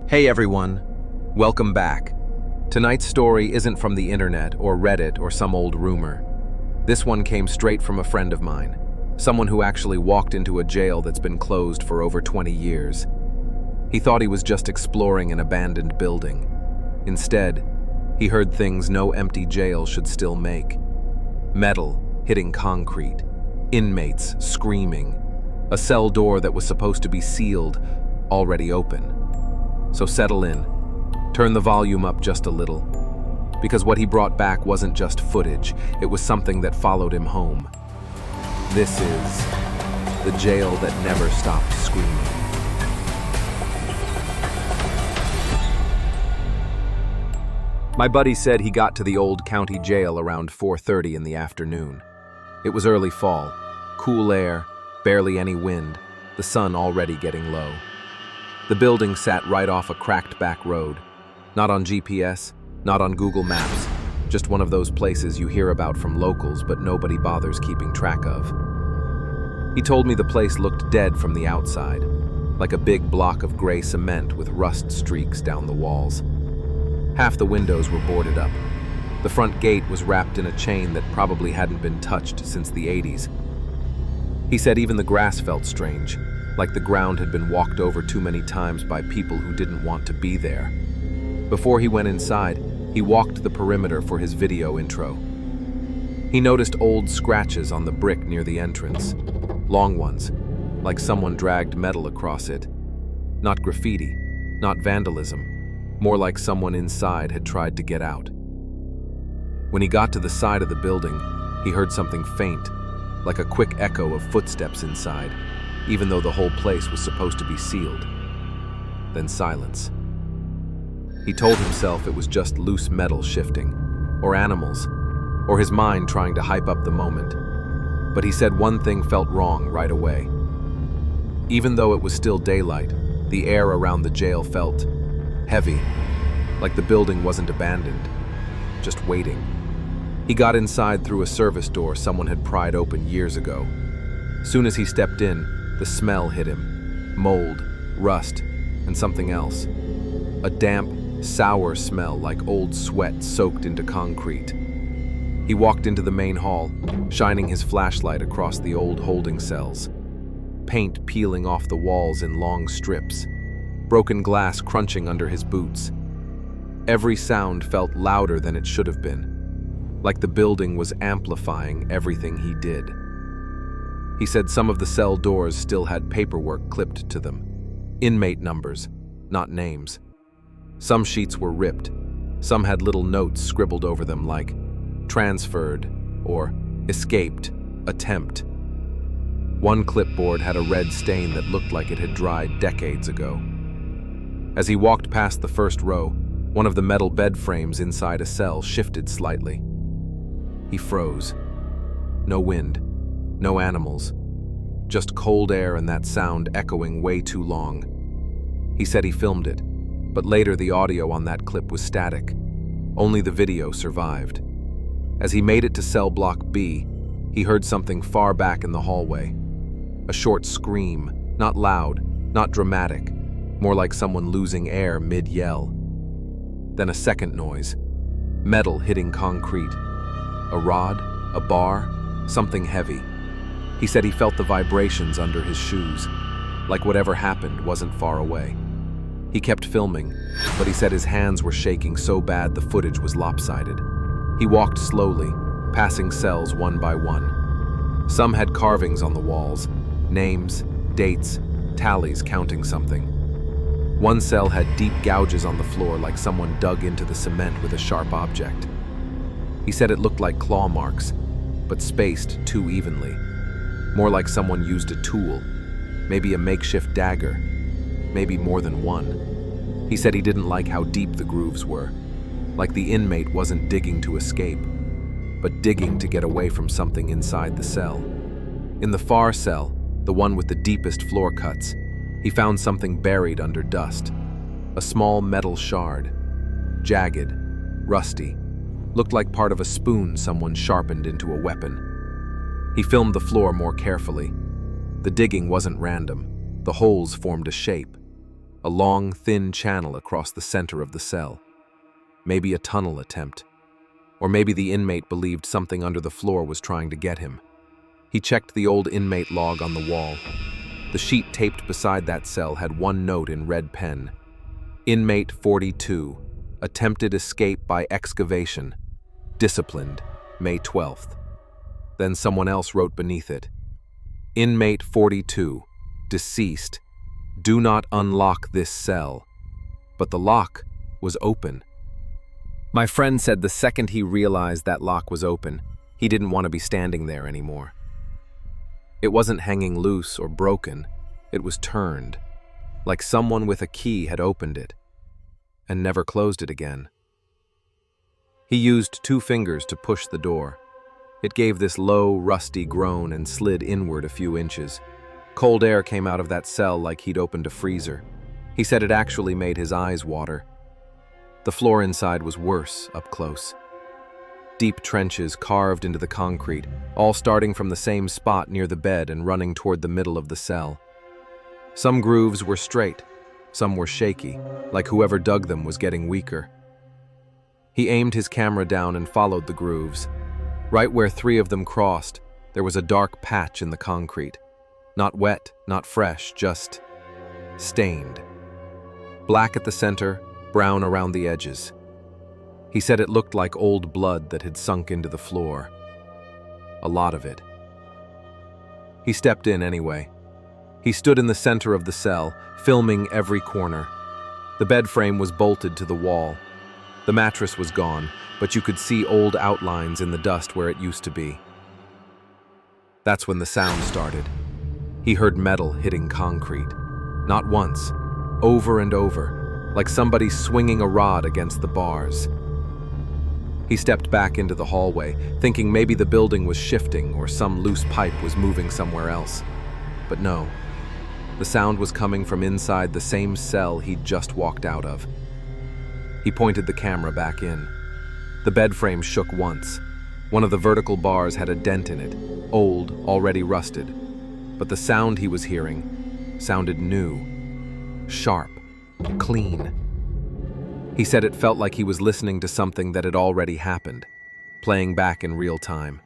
Hey everyone, welcome back. Tonight's story isn't from the internet or Reddit or some old rumor. This one came straight from a friend of mine, someone who actually walked into a jail that's been closed for over 20 years. He thought he was just exploring an abandoned building. Instead, he heard things no empty jail should still make. Metal hitting concrete, inmates screaming, a cell door that was supposed to be sealed already open. So settle in, turn the volume up just a little, because what he brought back wasn't just footage, it was something that followed him home. This is the jail that never stopped screaming. My buddy said he got to the old county jail around 4:30 in the afternoon. It was early fall, cool air, barely any wind, the sun already getting low. The building sat right off a cracked back road. Not on GPS, not on Google Maps, just one of those places you hear about from locals but nobody bothers keeping track of. He told me the place looked dead from the outside, like a big block of gray cement with rust streaks down the walls. Half the windows were boarded up. The front gate was wrapped in a chain that probably hadn't been touched since the 80s. He said even the grass felt strange, like the ground had been walked over too many times by people who didn't want to be there. Before he went inside, he walked the perimeter for his video intro. He noticed old scratches on the brick near the entrance, long ones, like someone dragged metal across it. Not graffiti, not vandalism, more like someone inside had tried to get out. When he got to the side of the building, he heard something faint, like a quick echo of footsteps inside, even though the whole place was supposed to be sealed. Then silence. He told himself it was just loose metal shifting, or animals, or his mind trying to hype up the moment. But he said one thing felt wrong right away. Even though it was still daylight, the air around the jail felt heavy, like the building wasn't abandoned, just waiting. He got inside through a service door someone had pried open years ago. Soon as he stepped in, the smell hit him. Mold, rust, and something else. A damp, sour smell like old sweat soaked into concrete. He walked into the main hall, shining his flashlight across the old holding cells. Paint peeling off the walls in long strips. Broken glass crunching under his boots. Every sound felt louder than it should have been, like the building was amplifying everything he did. He said some of the cell doors still had paperwork clipped to them. Inmate numbers, not names. Some sheets were ripped. Some had little notes scribbled over them like transferred or escaped, attempt. One clipboard had a red stain that looked like it had dried decades ago. As he walked past the first row, one of the metal bed frames inside a cell shifted slightly. He froze. No wind. No animals, just cold air and that sound echoing way too long. He said he filmed it, but later the audio on that clip was static. Only the video survived. As he made it to cell block B, he heard something far back in the hallway. A short scream, not loud, not dramatic, more like someone losing air mid-yell. Then a second noise, metal hitting concrete. A rod, a bar, something heavy. He said he felt the vibrations under his shoes, like whatever happened wasn't far away. He kept filming, but he said his hands were shaking so bad the footage was lopsided. He walked slowly, passing cells one by one. Some had carvings on the walls, names, dates, tallies counting something. One cell had deep gouges on the floor like someone dug into the cement with a sharp object. He said it looked like claw marks, but spaced too evenly. More like someone used a tool, maybe a makeshift dagger, maybe more than one. He said he didn't like how deep the grooves were, like the inmate wasn't digging to escape, but digging to get away from something inside the cell. In the far cell, the one with the deepest floor cuts, he found something buried under dust. A small metal shard, jagged, rusty, looked like part of a spoon someone sharpened into a weapon. He filmed the floor more carefully. The digging wasn't random. The holes formed a shape. a long, thin channel across the center of the cell. Maybe a tunnel attempt. Or maybe the inmate believed something under the floor was trying to get him. He checked the old inmate log on the wall. The sheet taped beside that cell had one note in red pen. Inmate 42, attempted escape by excavation, disciplined, May 12th. Then someone else wrote beneath it, Inmate 42, deceased, do not unlock this cell. But the lock was open. My friend said the second he realized that lock was open, he didn't want to be standing there anymore. It wasn't hanging loose or broken, it was turned, like someone with a key had opened it and never closed it again. He used 2 fingers to push the door. It gave this low, rusty groan and slid inward a few inches. Cold air came out of that cell like he'd opened a freezer. He said it actually made his eyes water. The floor inside was worse up close. Deep trenches carved into the concrete, all starting from the same spot near the bed and running toward the middle of the cell. Some grooves were straight, some were shaky, like whoever dug them was getting weaker. He aimed his camera down and followed the grooves. Right where 3 of them crossed, there was a dark patch in the concrete. Not wet, not fresh, just stained. Black at the center, brown around the edges. He said it looked like old blood that had sunk into the floor. A lot of it. He stepped in anyway. He stood in the center of the cell, filming every corner. The bed frame was bolted to the wall. The mattress was gone, but you could see old outlines in the dust where it used to be. That's when the sound started. He heard metal hitting concrete. Not once, over and over, like somebody swinging a rod against the bars. He stepped back into the hallway, thinking maybe the building was shifting or some loose pipe was moving somewhere else. But no. The sound was coming from inside the same cell he'd just walked out of. He pointed the camera back in. The bed frame shook once. One of the vertical bars had a dent in it, old, already rusted. But the sound he was hearing sounded new, sharp, clean. He said it felt like he was listening to something that had already happened, playing back in real time.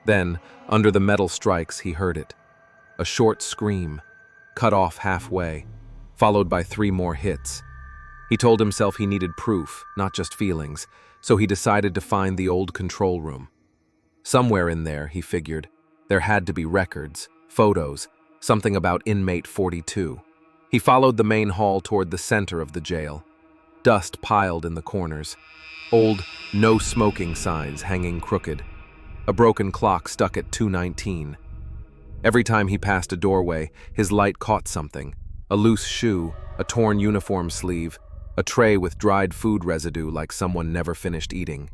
Then, under the metal strikes, he heard it. A short scream, cut off halfway, followed by 3 more hits. He told himself he needed proof, not just feelings, so he decided to find the old control room. Somewhere in there, he figured, there had to be records, photos, something about inmate 42. He followed the main hall toward the center of the jail. Dust piled in the corners. Old no smoking signs hanging crooked. A broken clock stuck at 2:19. Every time he passed a doorway, his light caught something. A loose shoe, a torn uniform sleeve, a tray with dried food residue like someone never finished eating.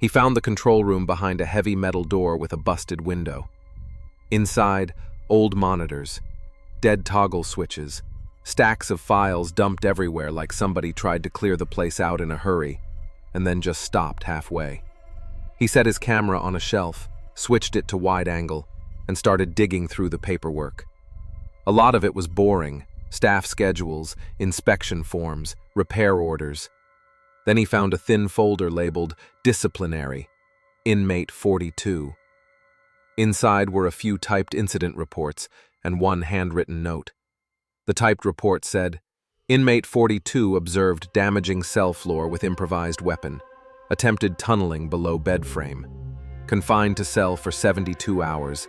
He found the control room behind a heavy metal door with a busted window. Inside, old monitors, dead toggle switches, stacks of files dumped everywhere like somebody tried to clear the place out in a hurry, and then just stopped halfway. He set his camera on a shelf, switched it to wide angle, and started digging through the paperwork. A lot of it was boring, staff schedules, inspection forms, repair orders. Then he found a thin folder labeled Disciplinary, Inmate 42. Inside were a few typed incident reports and one handwritten note. The typed report said, Inmate 42 observed damaging cell floor with improvised weapon, attempted tunneling below bed frame, confined to cell for 72 hours,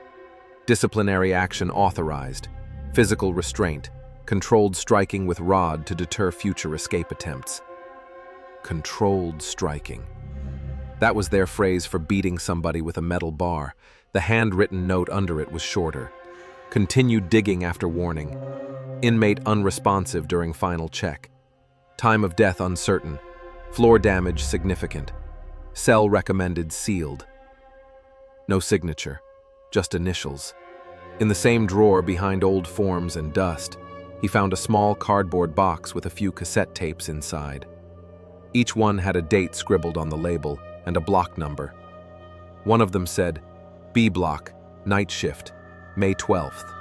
disciplinary action authorized, physical restraint, controlled striking with rod to deter future escape attempts. Controlled striking. That was their phrase for beating somebody with a metal bar. The handwritten note under it was shorter. Continued digging after warning. Inmate unresponsive during final check. Time of death uncertain. Floor damage significant. Cell recommended sealed. No signature, just initials. In the same drawer behind old forms and dust, he found a small cardboard box with a few cassette tapes inside. Each one had a date scribbled on the label and a block number. One of them said, B block, night shift, May 12th.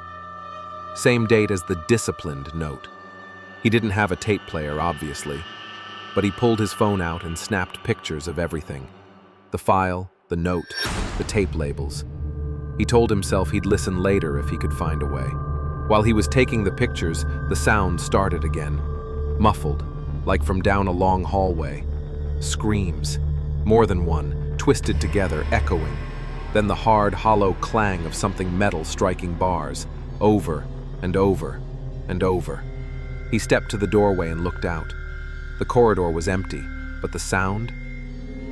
Same date as the disciplined note. He didn't have a tape player, obviously, but he pulled his phone out and snapped pictures of everything. The file, the note, the tape labels. He told himself he'd listen later if he could find a way. While he was taking the pictures, the sound started again. Muffled, like from down a long hallway. Screams, more than one, twisted together, echoing. Then the hard, hollow clang of something metal striking bars, over and over and over. He stepped to the doorway and looked out. The corridor was empty, but the sound?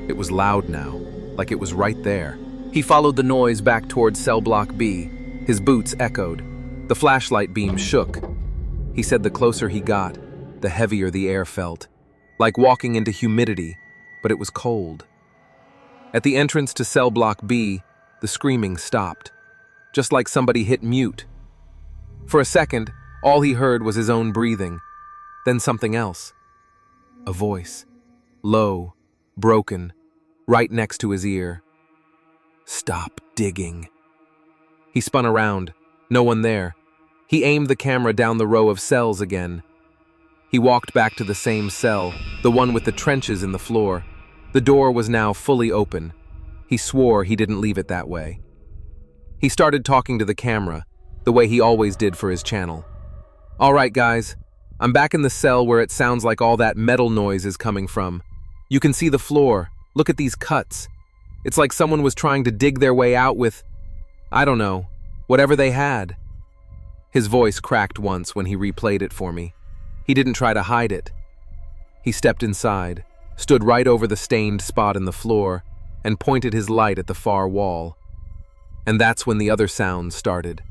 It was loud now, like it was right there. He followed the noise back towards cell block B. His boots echoed. The flashlight beam shook. He said the closer he got, the heavier the air felt. Like walking into humidity, but it was cold. At the entrance to cell block B, the screaming stopped. Just like somebody hit mute. For a second, all he heard was his own breathing. Then something else. A voice. Low, broken, right next to his ear. "Stop digging." He spun around. No one there. He aimed the camera down the row of cells again. He walked back to the same cell, the one with the trenches in the floor. The door was now fully open. He swore he didn't leave it that way. He started talking to the camera, the way he always did for his channel. "All right, guys, I'm back in the cell where it sounds like all that metal noise is coming from. You can see the floor. Look at these cuts. It's like someone was trying to dig their way out with, I don't know, whatever they had." His voice cracked once when he replayed it for me. He didn't try to hide it. He stepped inside, stood right over the stained spot in the floor, and pointed his light at the far wall. And that's when the other sounds started.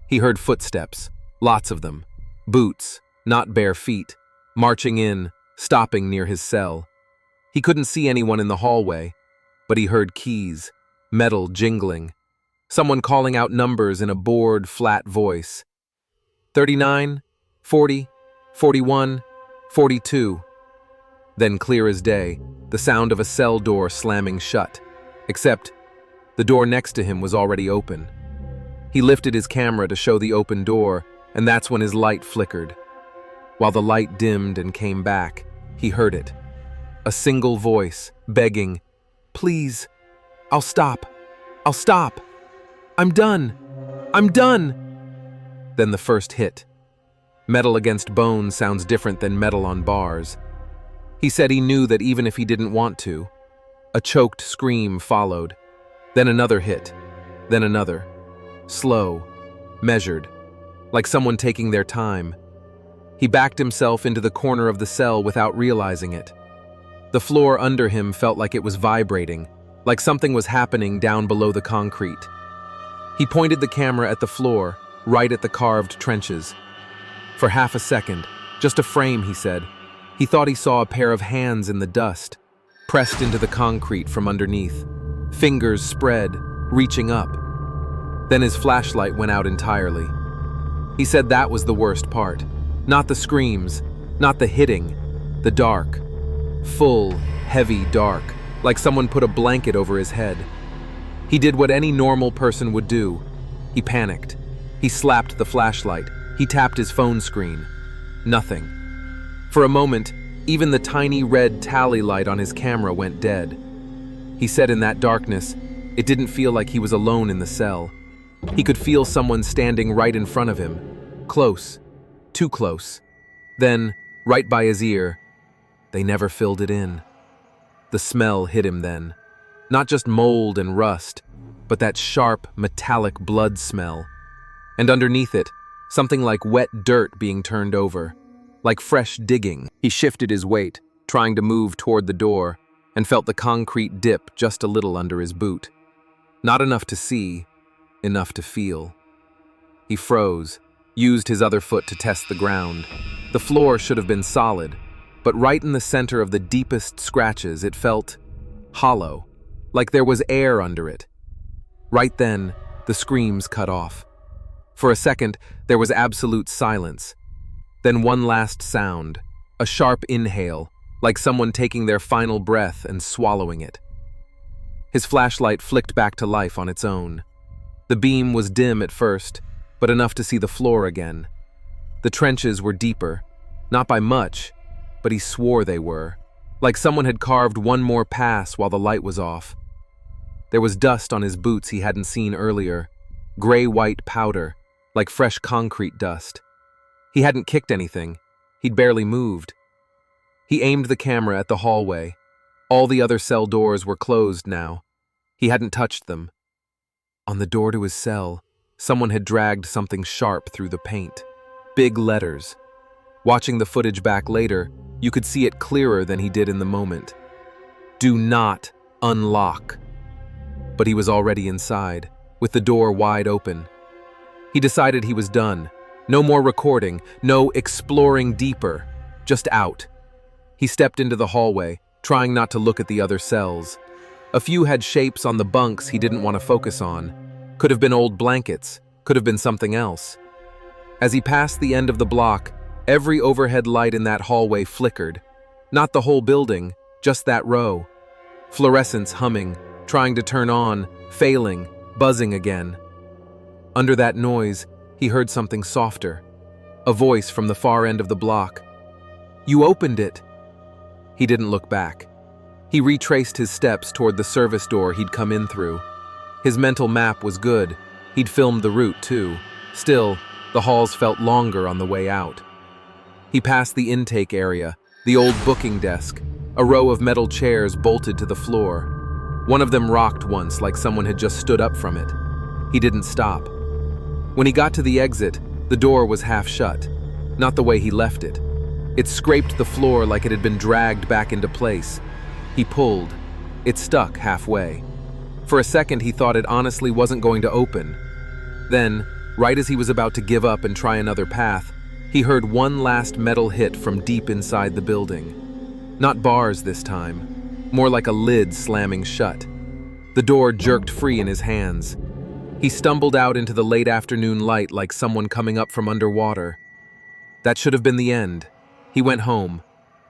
He heard footsteps, lots of them, boots, not bare feet, marching in, stopping near his cell. He couldn't see anyone in the hallway, but he heard keys, metal jingling, someone calling out numbers in a bored, flat voice. 39, 40, 41, 42. Then, clear as day, the sound of a cell door slamming shut, except the door next to him was already open. He lifted his camera to show the open door, and that's when his light flickered. While the light dimmed and came back, he heard it. A single voice, begging, "Please, I'll stop. I'll stop. I'm done. I'm done." Then the first hit. Metal against bone sounds different than metal on bars. He said he knew that even if he didn't want to. A choked scream followed. Then another hit. Then another. Slow. Measured. Like someone taking their time. He backed himself into the corner of the cell without realizing it. The floor under him felt like it was vibrating, like something was happening down below the concrete. He pointed the camera at the floor, right at the carved trenches. For half a second, just a frame, he said, he thought he saw a pair of hands in the dust, pressed into the concrete from underneath, fingers spread, reaching up. Then his flashlight went out entirely. He said that was the worst part. Not the screams, not the hitting, the dark. Full, heavy dark, like someone put a blanket over his head. He did what any normal person would do. He panicked. He slapped the flashlight. He tapped his phone screen. Nothing. For a moment, even the tiny red tally light on his camera went dead. He said in that darkness, it didn't feel like he was alone in the cell. He could feel someone standing right in front of him. Close. Too close. Then, right by his ear, they never filled it in. The smell hit him then. Not just mold and rust, but that sharp, metallic blood smell. And underneath it, something like wet dirt being turned over, like fresh digging. He shifted his weight, trying to move toward the door, and felt the concrete dip just a little under his boot. Not enough to see, enough to feel. He froze, used his other foot to test the ground. The floor should have been solid, but right in the center of the deepest scratches, it felt hollow, like there was air under it. Right then, the screams cut off. For a second, there was absolute silence. Then one last sound, a sharp inhale, like someone taking their final breath and swallowing it. His flashlight flicked back to life on its own. The beam was dim at first, but enough to see the floor again. The trenches were deeper, Not by much, but he swore they were. Like someone had carved one more pass while the light was off. There was dust on his boots he hadn't seen earlier. Gray-white powder, like fresh concrete dust. He hadn't kicked anything. He'd barely moved. He aimed the camera at the hallway. All the other cell doors were closed now. He hadn't touched them. On the door to his cell, someone had dragged something sharp through the paint. Big letters. Watching the footage back later, you could see it clearer than he did in the moment. Do not unlock. But he was already inside, with the door wide open. He decided he was done. No more recording, no exploring deeper, just out. He stepped into the hallway, trying not to look at the other cells. A few had shapes on the bunks he didn't want to focus on. Could have been old blankets, could have been something else. As he passed the end of the block, every overhead light in that hallway flickered. Not the whole building, just that row. Fluorescents humming, trying to turn on, failing, buzzing again. Under that noise, he heard something softer. A voice from the far end of the block. "You opened it." He didn't look back. He retraced his steps toward the service door he'd come in through. His mental map was good. He'd filmed the route, too. Still, the halls felt longer on the way out. He passed the intake area, the old booking desk, a row of metal chairs bolted to the floor. One of them rocked once like someone had just stood up from it. He didn't stop. When he got to the exit, the door was half shut. Not the way he left it. It scraped the floor like it had been dragged back into place. He pulled. It stuck halfway. For a second, he thought it honestly wasn't going to open. Then, right as he was about to give up and try another path, he heard one last metal hit from deep inside the building. Not bars this time, more like a lid slamming shut. The door jerked free in his hands. He stumbled out into the late afternoon light like someone coming up from underwater. That should have been the end. He went home,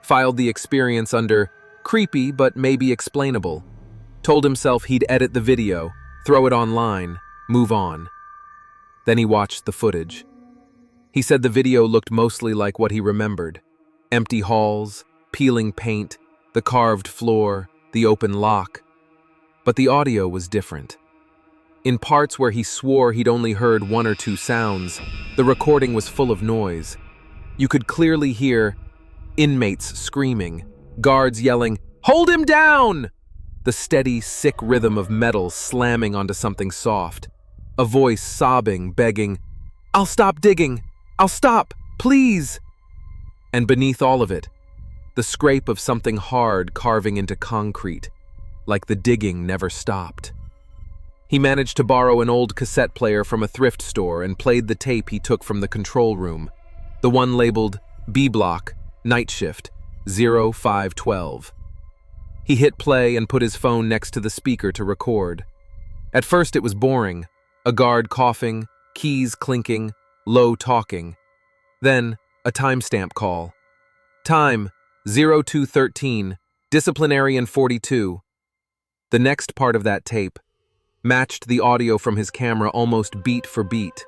filed the experience under creepy but maybe explainable, told himself he'd edit the video, throw it online, move on. Then he watched the footage. He said the video looked mostly like what he remembered. Empty halls, peeling paint, the carved floor, the open lock. But the audio was different. In parts where he swore he'd only heard one or two sounds, the recording was full of noise. You could clearly hear inmates screaming, guards yelling, "Hold him down!" The steady, sick rhythm of metal slamming onto something soft. A voice sobbing, begging, "I'll stop digging! I'll stop! Please!" And beneath all of it, the scrape of something hard carving into concrete, like the digging never stopped. He managed to borrow an old cassette player from a thrift store and played the tape he took from the control room, the one labeled B Block, Night Shift, 0512. He hit play and put his phone next to the speaker to record. At first it was boring, a guard coughing, keys clinking, low talking. Then, a timestamp call. Time, 0213, disciplinarian 42. The next part of that tape matched the audio from his camera almost beat for beat.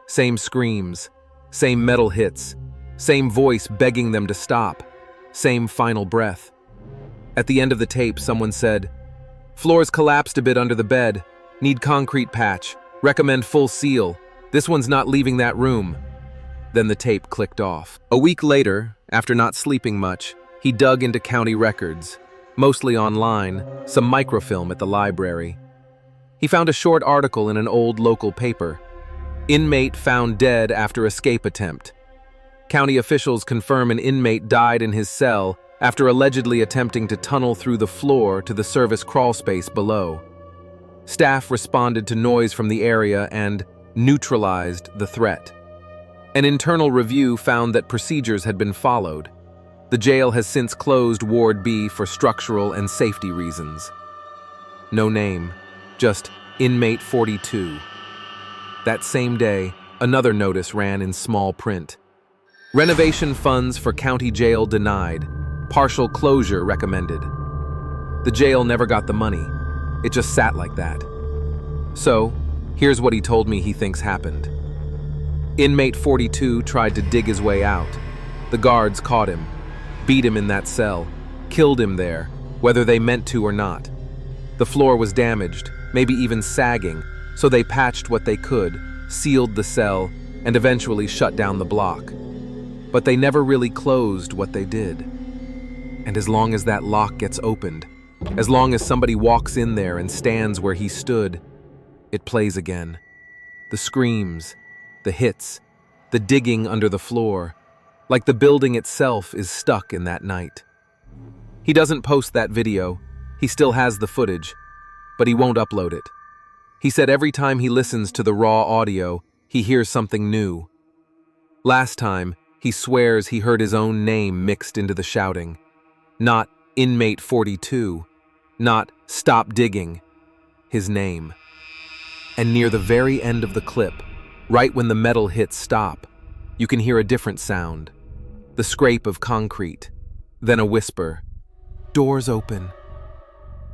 Same screams, same metal hits, same voice begging them to stop, same final breath. At the end of the tape, someone said, "Floors collapsed a bit under the bed. Need concrete patch. Recommend full seal. This one's not leaving that room." Then the tape clicked off. A week later, after not sleeping much, he dug into county records, mostly online, some microfilm at the library. He found a short article in an old local paper. Inmate found dead after escape attempt. County officials confirm an inmate died in his cell after allegedly attempting to tunnel through the floor to the service crawlspace below. Staff responded to noise from the area and neutralized the threat. An internal review found that procedures had been followed. The jail has since closed Ward B for structural and safety reasons. No name, just Inmate 42. That same day, another notice ran in small print. Renovation funds for county jail denied. Partial closure recommended. The jail never got the money. It just sat like that. So, here's what he told me he thinks happened. Inmate 42 tried to dig his way out. The The guards caught him, beat him in that cell, killed him there, whether they meant to or not. The floor was damaged, maybe even sagging, so they patched what they could, sealed the cell, and eventually shut down the block. But they never really closed what they did. And as long as that lock gets opened, as long as somebody walks in there and stands where he stood, it plays again. The screams, the hits, the digging under the floor, like the building itself is stuck in that night. He doesn't post that video, he still has the footage, but he won't upload it. He said every time he listens to the raw audio, he hears something new. Last time, he swears he heard his own name mixed into the shouting. Not Inmate 42, not Stop Digging, his name. And near the very end of the clip, right when the metal hits stop, you can hear a different sound. The scrape of concrete, then a whisper, "Doors open."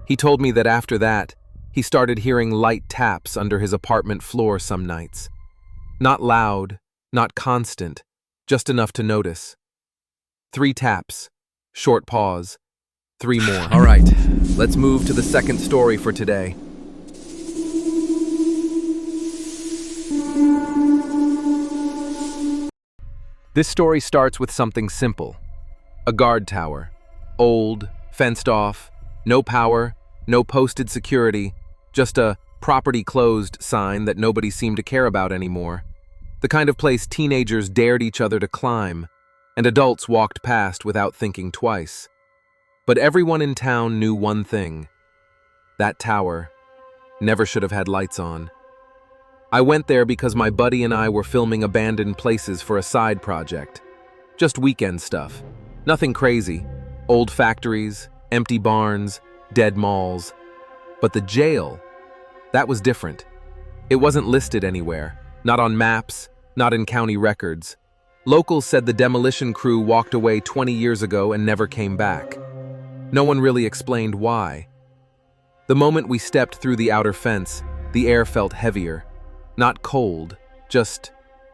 He told me that after that, he started hearing light taps under his apartment floor some nights. Not loud, not constant, just enough to notice. 3 taps, short pause, 3 more. All right, let's move to the second story for today. This story starts with something simple. A guard tower. Old, fenced off, no power, no posted security, just a "property closed" sign that nobody seemed to care about anymore. The kind of place teenagers dared each other to climb, and adults walked past without thinking twice. But everyone in town knew one thing. That tower never should have had lights on. I went there because my buddy and I were filming abandoned places for a side project. Just weekend stuff. Nothing crazy. Old factories, empty barns, dead malls. But the jail, that was different. It wasn't listed anywhere. Not on maps, not in county records. Locals said the demolition crew walked away 20 years ago and never came back. No one really explained why. The moment we stepped through the outer fence, the air felt heavier. Not cold, just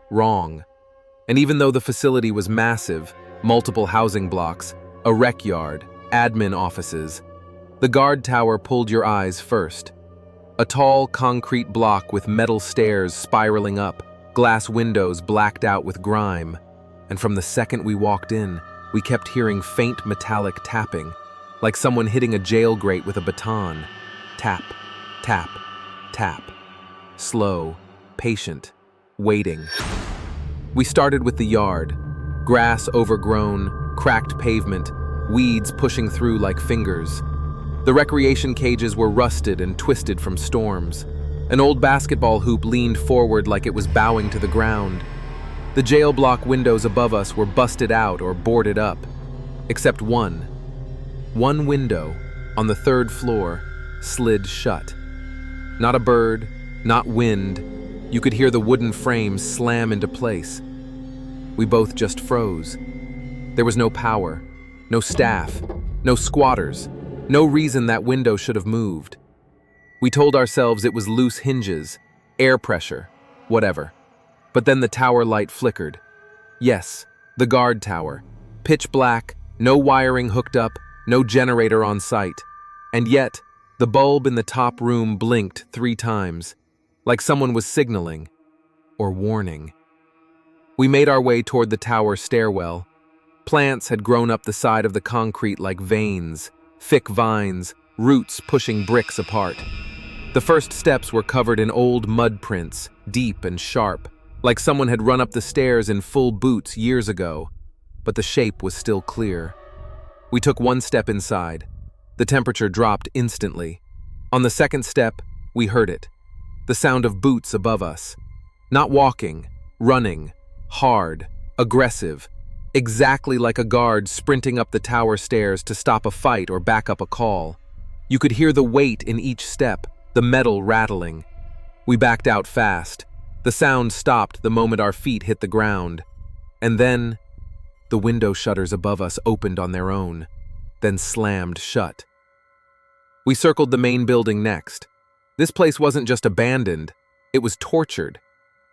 wrong. And even though the facility was massive, multiple housing blocks, a rec yard, admin offices, the guard tower pulled your eyes first. A tall concrete block with metal stairs spiraling up, glass windows blacked out with grime, and from the second we walked in, we kept hearing faint metallic tapping, like someone hitting a jail grate with a baton. Tap, tap, tap. Slow, patient, waiting. We started with the yard. Grass overgrown, cracked pavement, weeds pushing through like fingers. The recreation cages were rusted and twisted from storms. An old basketball hoop leaned forward like it was bowing to the ground. The jail block windows above us were busted out or boarded up, except one. One window, on the 3rd floor, slid shut. Not a bird, not wind. You could hear the wooden frames slam into place. We both just froze. There was no power, no staff, no squatters, no reason that window should have moved. We told ourselves it was loose hinges, air pressure, whatever. But then the tower light flickered. Yes, the guard tower. Pitch black, no wiring hooked up, no generator on site. And yet, the bulb in the top room blinked 3 times, like someone was signaling or warning. We made our way toward the tower stairwell. Plants had grown up the side of the concrete like veins, thick vines, roots pushing bricks apart. The first steps were covered in old mud prints, deep and sharp, like someone had run up the stairs in full boots years ago, but the shape was still clear. We took 1 step inside. The temperature dropped instantly. On the 2nd step, we heard it. The sound of boots above us. Not walking, running, hard, aggressive, exactly like a guard sprinting up the tower stairs to stop a fight or back up a call. You could hear the weight in each step, the metal rattling. We backed out fast. The sound stopped the moment our feet hit the ground. And then, the window shutters above us opened on their own, then slammed shut. We circled the main building next. This place wasn't just abandoned, it was tortured.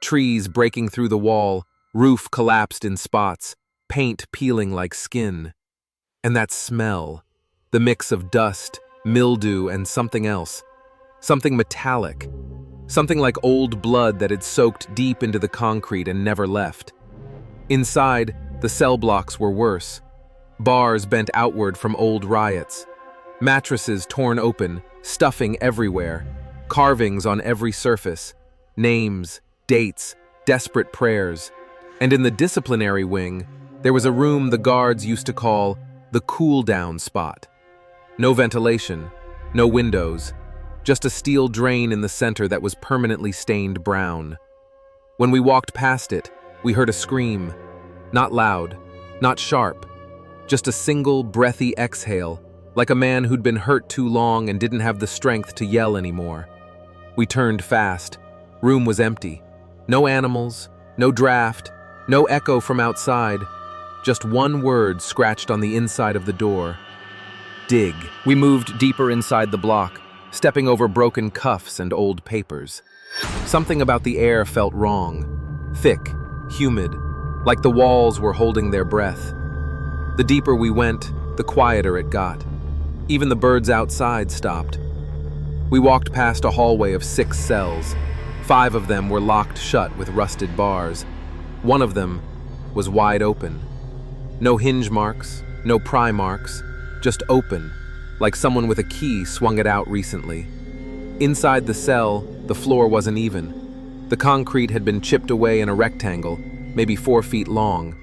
Trees breaking through the wall, roof collapsed in spots, paint peeling like skin. And that smell, the mix of dust, mildew, and something else, something metallic, something like old blood that had soaked deep into the concrete and never left. Inside, the cell blocks were worse. Bars bent outward from old riots. Mattresses torn open, stuffing everywhere. Carvings on every surface. Names, dates, desperate prayers. And in the disciplinary wing, there was a room the guards used to call the cool-down spot. No ventilation, no windows, just a steel drain in the center that was permanently stained brown. When we walked past it, we heard a scream. Not loud, not sharp, just a single breathy exhale, like a man who'd been hurt too long and didn't have the strength to yell anymore. We turned fast. Room was empty. No animals, no draft, no echo from outside. Just one word scratched on the inside of the door. Dig. We moved deeper inside the block, stepping over broken cuffs and old papers. Something about the air felt wrong. Thick, humid, like the walls were holding their breath. The deeper we went, the quieter it got. Even the birds outside stopped. We walked past a hallway of 6 cells. 5 of them were locked shut with rusted bars. One of them was wide open. No hinge marks, no pry marks, just open, like someone with a key swung it out recently. Inside the cell, the floor wasn't even. The concrete had been chipped away in a rectangle, maybe 4 feet long.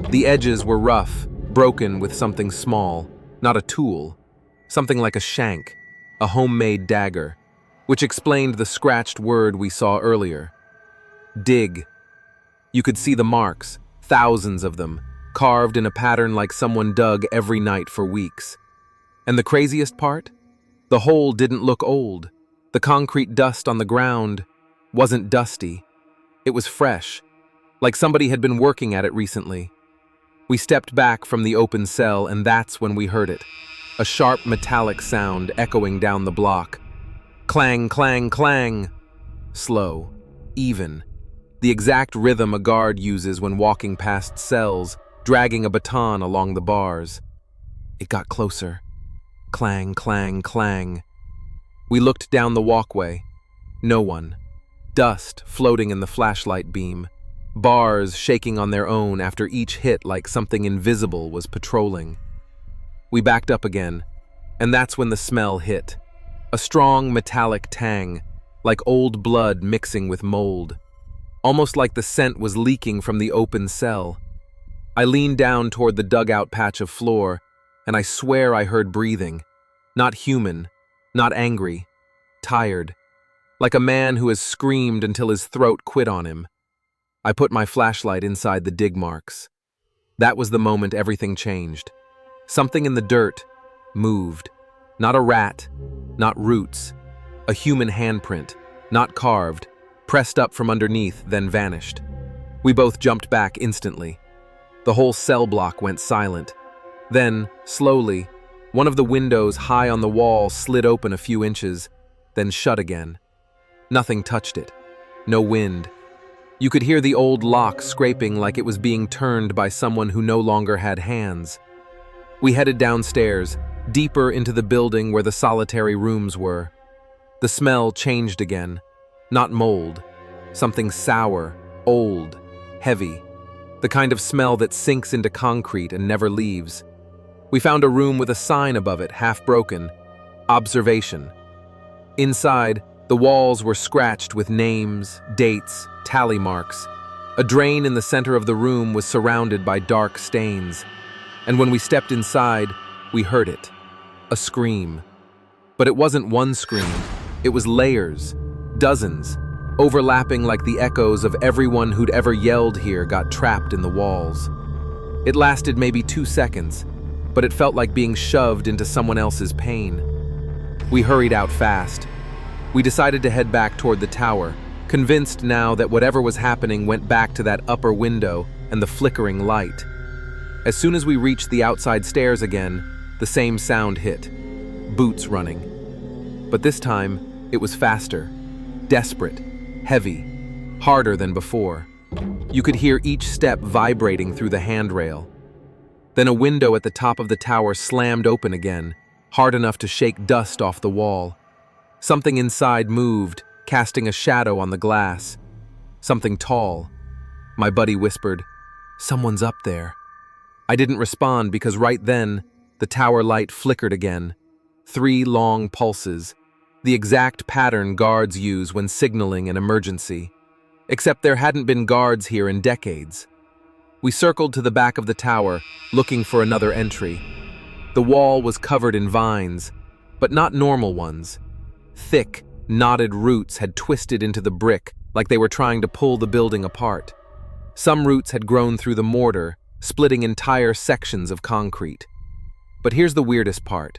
The edges were rough, broken with something small, not a tool, something like a shank, a homemade dagger, which explained the scratched word we saw earlier. Dig. You could see the marks, thousands of them, carved in a pattern like someone dug every night for weeks. And the craziest part? The hole didn't look old. The concrete dust on the ground wasn't dusty. It was fresh, like somebody had been working at it recently. We stepped back from the open cell, and that's when we heard it. A sharp metallic sound echoing down the block. Clang, clang, clang. Slow, even. The exact rhythm a guard uses when walking past cells, dragging a baton along the bars. It got closer. Clang, clang, clang. We looked down the walkway. No one. Dust floating in the flashlight beam. Bars shaking on their own after each hit like something invisible was patrolling. We backed up again, and that's when the smell hit. A strong metallic tang, like old blood mixing with mold. Almost like the scent was leaking from the open cell. I leaned down toward the dugout patch of floor, and I swear I heard breathing. Not human, not angry, tired. Like a man who has screamed until his throat quit on him. I put my flashlight inside the dig marks. That was the moment everything changed. Something in the dirt moved. Not a rat, not roots. A human handprint, not carved, pressed up from underneath, then vanished. We both jumped back instantly. The whole cell block went silent. Then, slowly, one of the windows high on the wall slid open a few inches, then shut again. Nothing touched it. No wind. You could hear the old lock scraping like it was being turned by someone who no longer had hands. We headed downstairs, deeper into the building where the solitary rooms were. The smell changed again. Not mold. Something sour, old, heavy. The kind of smell that sinks into concrete and never leaves. We found a room with a sign above it, half broken. Observation. Inside, the walls were scratched with names, dates, tally marks. A drain in the center of the room was surrounded by dark stains. And when we stepped inside, we heard it. A scream. But it wasn't one scream. It was layers. Dozens. Overlapping like the echoes of everyone who'd ever yelled here got trapped in the walls. It lasted maybe 2 seconds, but it felt like being shoved into someone else's pain. We hurried out fast. We decided to head back toward the tower, convinced now that whatever was happening went back to that upper window and the flickering light. As soon as we reached the outside stairs again, the same sound hit. Boots running. But this time, it was faster, desperate, heavy, harder than before. You could hear each step vibrating through the handrail. Then a window at the top of the tower slammed open again, hard enough to shake dust off the wall. Something inside moved, casting a shadow on the glass. Something tall. My buddy whispered, "Someone's up there." I didn't respond because right then, the tower light flickered again. 3 long pulses, the exact pattern guards use when signaling an emergency. Except there hadn't been guards here in decades. We circled to the back of the tower, looking for another entry. The wall was covered in vines, but not normal ones. Thick, knotted roots had twisted into the brick like they were trying to pull the building apart. Some roots had grown through the mortar, splitting entire sections of concrete. But here's the weirdest part.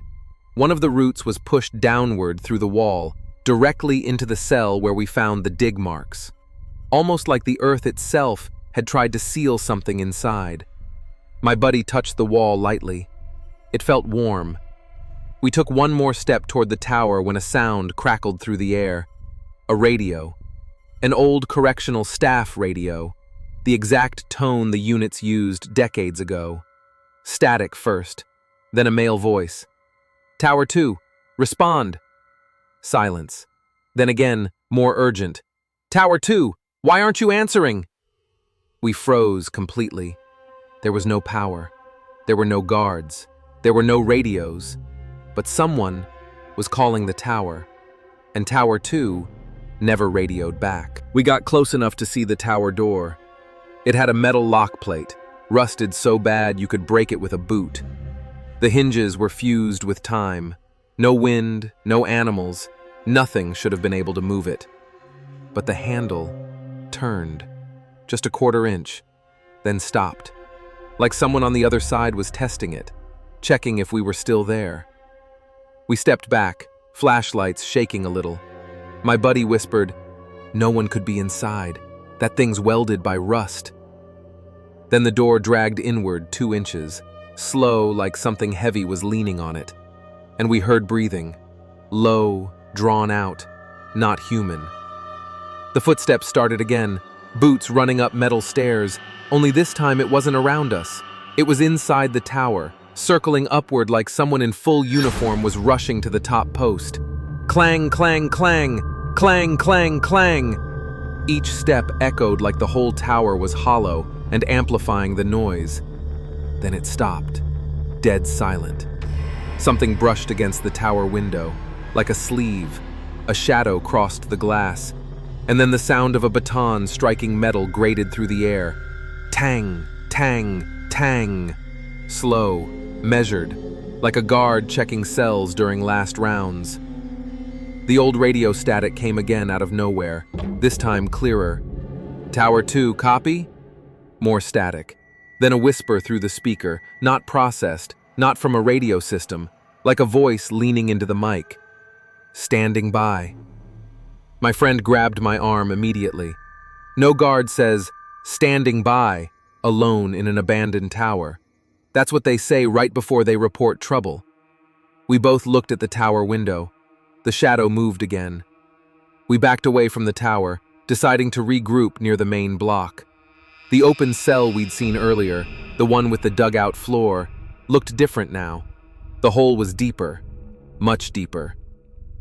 One of the roots was pushed downward through the wall, directly into the cell where we found the dig marks. Almost like the earth itself had tried to seal something inside. My buddy touched the wall lightly. It felt warm. We took one more step toward the tower when a sound crackled through the air. A radio. An old correctional staff radio. The exact tone the units used decades ago. Static first, then a male voice. "Tower 2, respond." Silence. Then again, more urgent. "Tower 2, why aren't you answering?" We froze completely. There was no power. There were no guards. There were no radios. But someone was calling the tower. And Tower 2 never radioed back. We got close enough to see the tower door. It had a metal lock plate, rusted so bad you could break it with a boot. The hinges were fused with time. No wind, no animals, nothing should have been able to move it. But the handle turned, just a quarter inch, then stopped. Like someone on the other side was testing it, checking if we were still there. We stepped back, flashlights shaking a little. My buddy whispered, "No one could be inside. That thing's welded by rust." Then the door dragged inward 2 inches, slow like something heavy was leaning on it. And we heard breathing, low, drawn out, not human. The footsteps started again, boots running up metal stairs, only this time it wasn't around us. It was inside the tower, circling upward like someone in full uniform was rushing to the top post. Clang, clang, clang, clang, clang, clang. Each step echoed like the whole tower was hollow and amplifying the noise. Then it stopped, dead silent. Something brushed against the tower window, like a sleeve. A shadow crossed the glass, and then the sound of a baton striking metal grated through the air. Tang, tang, tang. Slow, measured, like a guard checking cells during last rounds. The old radio static came again out of nowhere, this time clearer. "Tower 2, copy?" More static. Then a whisper through the speaker, not processed, not from a radio system, like a voice leaning into the mic. "Standing by." My friend grabbed my arm immediately. No guard says, "standing by," alone in an abandoned tower. That's what they say right before they report trouble. We both looked at the tower window. The shadow moved again. We backed away from the tower, deciding to regroup near the main block. The open cell we'd seen earlier, the one with the dugout floor, looked different now. The hole was deeper, much deeper.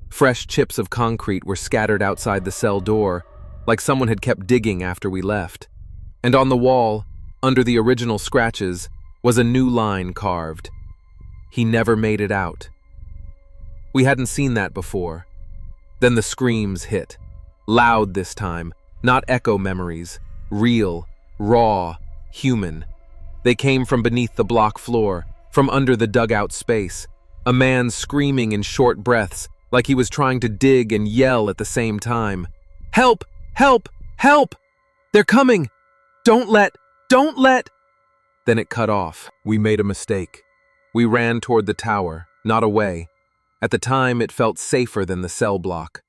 Fresh chips of concrete were scattered outside the cell door, like someone had kept digging after we left. And on the wall, under the original scratches, was a new line carved. "He never made it out." We hadn't seen that before. Then the screams hit. Loud this time, not echo memories. Real, raw, human. They came from beneath the block floor, from under the dugout space. A man screaming in short breaths, like he was trying to dig and yell at the same time. "Help! Help! Help! They're coming! Don't let! Don't let!" Then it cut off. We made a mistake. We ran toward the tower, not away. At the time, it felt safer than the cell block.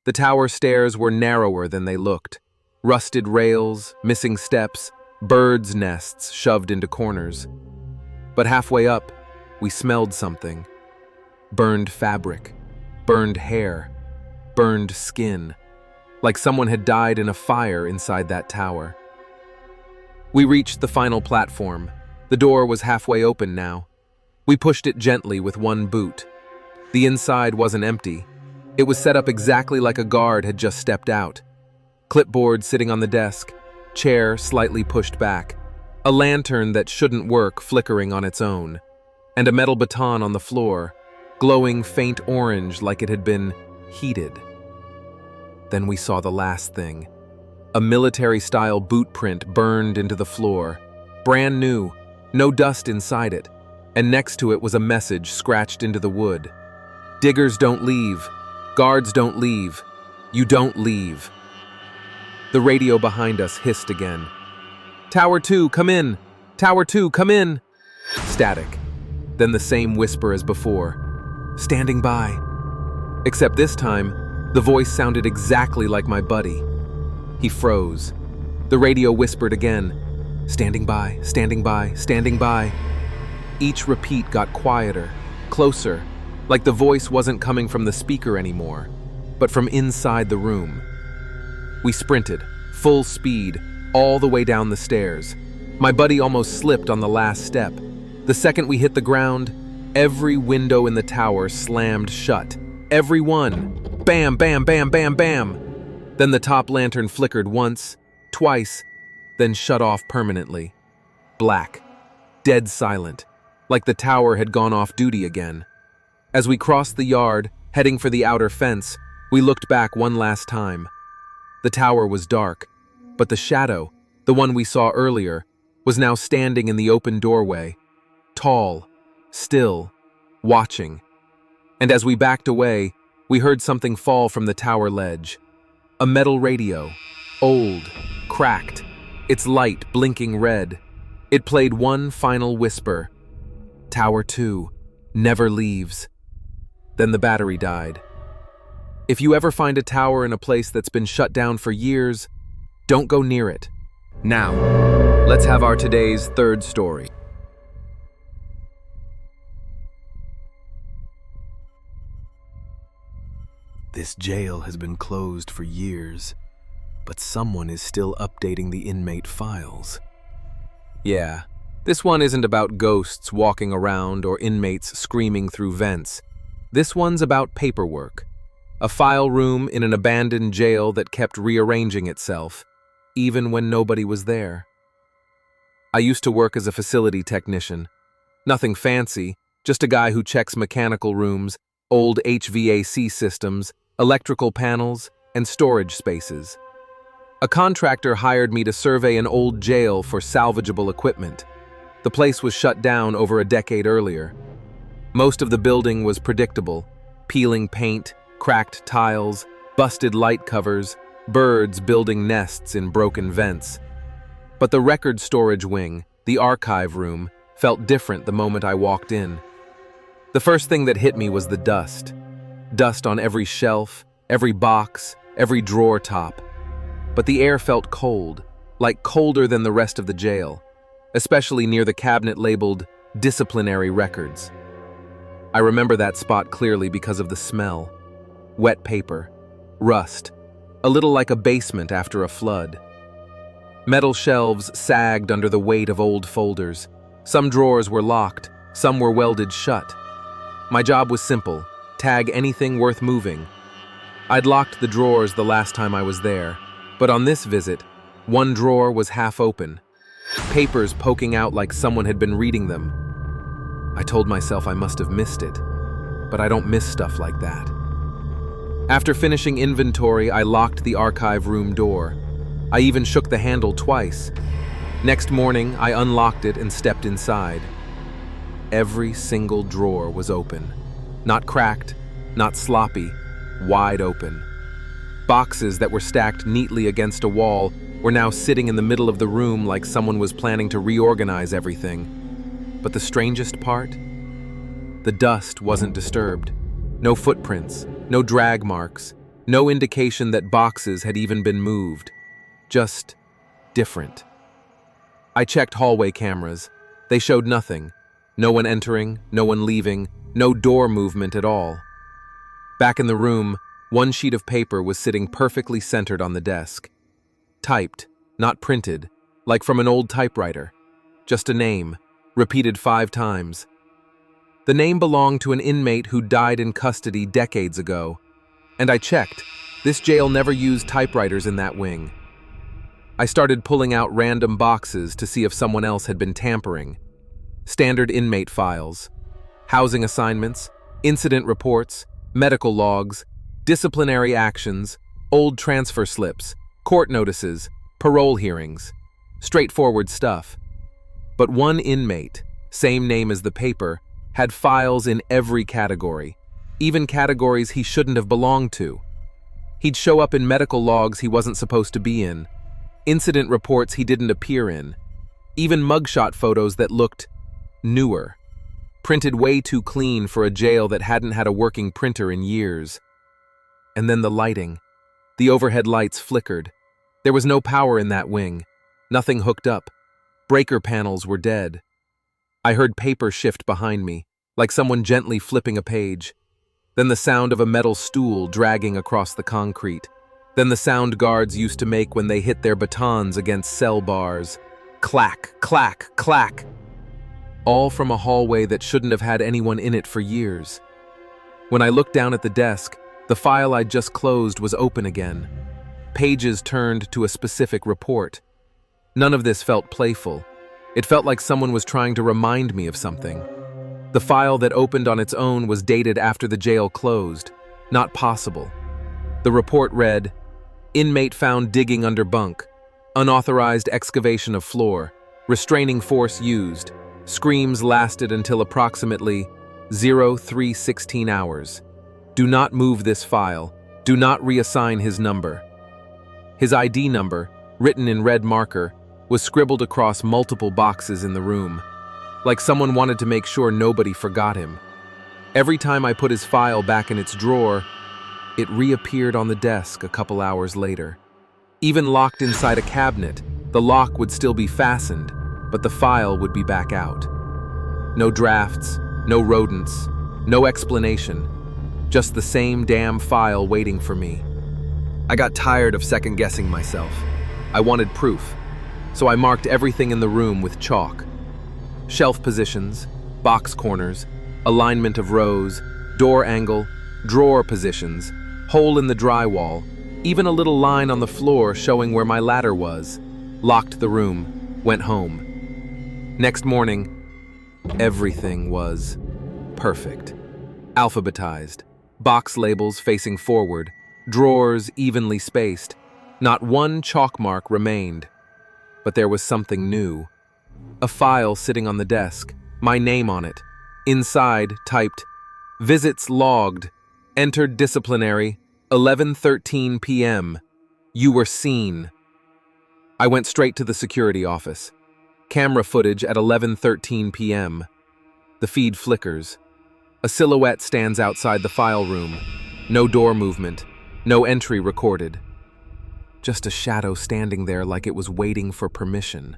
The tower stairs were narrower than they looked. Rusted rails, missing steps, birds' nests shoved into corners. But halfway up, we smelled something. Burned fabric, burned hair, burned skin. Like someone had died in a fire inside that tower. We reached the final platform. The door was halfway open now. We pushed it gently with one boot. The inside wasn't empty. It was set up exactly like a guard had just stepped out. Clipboard sitting on the desk, chair slightly pushed back, a lantern that shouldn't work flickering on its own, and a metal baton on the floor, glowing faint orange like it had been heated. Then we saw the last thing. A military-style boot print burned into the floor, brand new, no dust inside it, and next to it was a message scratched into the wood. Diggers don't leave. Guards don't leave. You don't leave. The radio behind us hissed again. Tower 2, come in! Tower 2, come in! Static. Then the same whisper as before. Standing by. Except this time, the voice sounded exactly like my buddy. He froze. The radio whispered again. Standing by, standing by, standing by. Each repeat got quieter, closer, like the voice wasn't coming from the speaker anymore, but from inside the room. We sprinted, full speed, all the way down the stairs. My buddy almost slipped on the last step. The second we hit the ground, every window in the tower slammed shut. Every one. Bam, bam, bam, bam, bam. Then the top lantern flickered once, twice, then shut off permanently. Black. Dead silent. Like the tower had gone off duty again. As we crossed the yard, heading for the outer fence, we looked back one last time. The tower was dark, but the shadow, the one we saw earlier, was now standing in the open doorway, tall, still, watching. And as we backed away, we heard something fall from the tower ledge. A metal radio, old, cracked, its light blinking red. It played one final whisper. Tower 2, never leaves. Then the battery died. If you ever find a tower in a place that's been shut down for years, don't go near it. Now, let's have our today's third story. This jail has been closed for years, but someone is still updating the inmate files. Yeah, this one isn't about ghosts walking around or inmates screaming through vents. This one's about paperwork. A file room in an abandoned jail that kept rearranging itself, even when nobody was there. I used to work as a facility technician. Nothing fancy, just a guy who checks mechanical rooms, old HVAC systems, electrical panels, and storage spaces. A contractor hired me to survey an old jail for salvageable equipment. The place was shut down over a decade earlier. Most of the building was predictable: peeling paint, cracked tiles, busted light covers, birds building nests in broken vents. But the record storage wing, the archive room, felt different the moment I walked in. The first thing that hit me was the dust. Dust on every shelf, every box, every drawer top. But the air felt cold, like colder than the rest of the jail, especially near the cabinet labeled disciplinary records. I remember that spot clearly because of the smell. Wet paper, rust, a little like a basement after a flood. Metal shelves sagged under the weight of old folders. Some drawers were locked, some were welded shut. My job was simple: tag anything worth moving. I'd locked the drawers the last time I was there, but on this visit, one drawer was half open, papers poking out like someone had been reading them. I told myself I must have missed it, but I don't miss stuff like that. After finishing inventory, I locked the archive room door. I even shook the handle twice. Next morning, I unlocked it and stepped inside. Every single drawer was open. Not cracked, not sloppy, wide open. Boxes that were stacked neatly against a wall were now sitting in the middle of the room like someone was planning to reorganize everything. But the strangest part? The dust wasn't disturbed. No footprints, no drag marks, no indication that boxes had even been moved. Just different. I checked hallway cameras. They showed nothing. No one entering, no one leaving, no door movement at all. Back in the room, one sheet of paper was sitting perfectly centered on the desk. Typed, not printed, like from an old typewriter. Just a name, repeated 5 times. The name belonged to an inmate who died in custody decades ago. And I checked. This jail never used typewriters in that wing. I started pulling out random boxes to see if someone else had been tampering. Standard inmate files, housing assignments, incident reports, medical logs, disciplinary actions, old transfer slips, court notices, parole hearings. Straightforward stuff. But one inmate, same name as the paper, had files in every category, even categories he shouldn't have belonged to. He'd show up in medical logs he wasn't supposed to be in, incident reports he didn't appear in, even mugshot photos that looked newer, printed way too clean for a jail that hadn't had a working printer in years. And then the lighting. The overhead lights flickered. There was no power in that wing. Nothing hooked up. Breaker panels were dead. I heard paper shift behind me, like someone gently flipping a page. Then the sound of a metal stool dragging across the concrete. Then the sound guards used to make when they hit their batons against cell bars. Clack, clack, clack. All from a hallway that shouldn't have had anyone in it for years. When I looked down at the desk, the file I'd just closed was open again. Pages turned to a specific report. None of this felt playful. It felt like someone was trying to remind me of something. The file that opened on its own was dated after the jail closed. Not possible. The report read, "Inmate found digging under bunk. Unauthorized excavation of floor. Restraining force used. Screams lasted until approximately 03:16 hours. Do not move this file. Do not reassign his number." His ID number, written in red marker, was scribbled across multiple boxes in the room, like someone wanted to make sure nobody forgot him. Every time I put his file back in its drawer, it reappeared on the desk a couple hours later. Even locked inside a cabinet, the lock would still be fastened, but the file would be back out. No drafts, no rodents, no explanation, just the same damn file waiting for me. I got tired of second-guessing myself. I wanted proof, so I marked everything in the room with chalk. Shelf positions, box corners, alignment of rows, door angle, drawer positions, hole in the drywall, even a little line on the floor showing where my ladder was. Locked the room, went home. Next morning, everything was perfect. Alphabetized, box labels facing forward, drawers evenly spaced. Not one chalk mark remained. But there was something new. A file sitting on the desk, my name on it. Inside, typed, "Visits logged. Entered disciplinary, 11:13 p.m. You were seen." I went straight to the security office. Camera footage at 11:13 p.m. The feed flickers. A silhouette stands outside the file room. No door movement, no entry recorded. Just a shadow standing there like it was waiting for permission.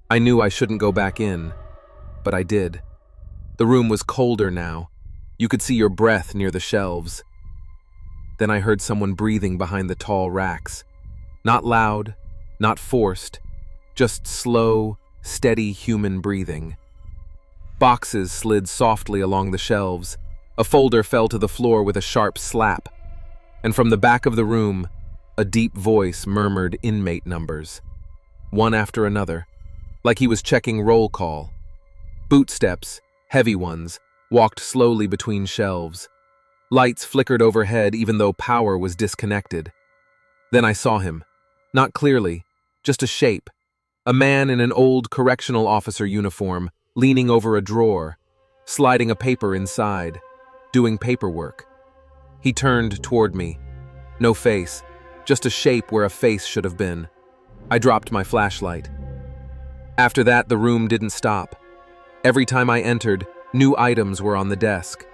I knew I shouldn't go back in, but I did. The room was colder now. You could see your breath near the shelves. Then I heard someone breathing behind the tall racks. Not loud, not forced, just slow, steady human breathing. Boxes slid softly along the shelves. A folder fell to the floor with a sharp slap. And from the back of the room, a deep voice murmured inmate numbers. One after another, like he was checking roll call. Bootsteps, heavy ones, walked slowly between shelves. Lights flickered overhead even though power was disconnected. Then I saw him. Not clearly, just a shape. A man in an old correctional officer uniform, leaning over a drawer, sliding a paper inside, doing paperwork. He turned toward me. No face, just a shape where a face should have been. I dropped my flashlight. After that, the room didn't stop. Every time I entered, new items were on the desk.